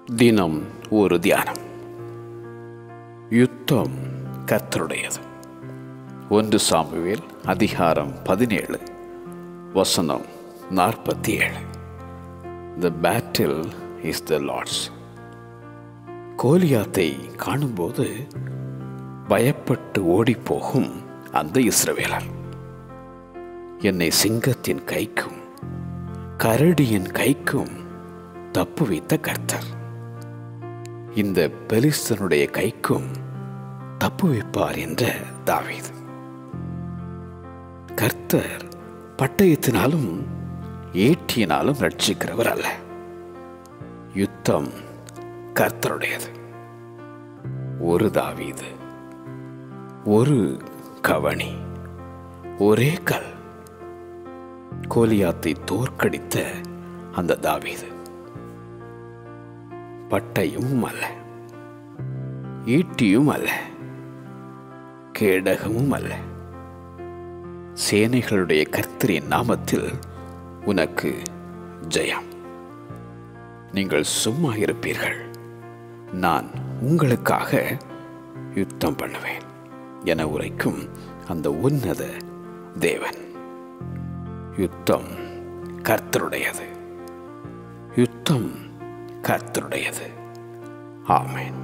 தினம் ஒரு தியானம். யுத்தம் கர்த்தருடையது. 1 சாமுவேல் அதிகாரம் 17 வசனம் 47. The battle is the Lord's. கோலியாத்தை காணும்போது பயப்பட்டு ஓடிப்போகும் அந்த இஸ்ரவேலர், என்னை சிங்கத்தின் கைக்கும் கரடியின் கைக்கும் தப்புவித்த கர்த்தர் இந்த பெலிஸ்தனுடைய கைக்கும் தப்புவிப்பார் என்ற தாவீது. கர்த்தர் பட்டயத்தினாலும் ஈட்டியினாலும் ரட்சிக்கிறவர் அல்ல. யுத்தம் கர்த்தருடையது. ஒரு தாவீது, ஒரு கவணி, ஒரே கல். கோலியாத்தை தோற்கடித்த அந்த தாவீது பட்டயமும் அல்ல, ஈட்டியும் அல்ல, கேடகமும் அல்ல. சேனைகளுடைய கர்த்தரின் நாமத்தில் உனக்கு ஜெயம். நீங்கள் சும்மா இருப்பீர்கள், நான் உங்களுக்காக யுத்தம் பண்ணுவேன் என உரைக்கும் அந்த உன்னத தேவன். யுத்தம் கர்த்தருடையது. யுத்தம் கர்த்தருடையது. ஆமென்.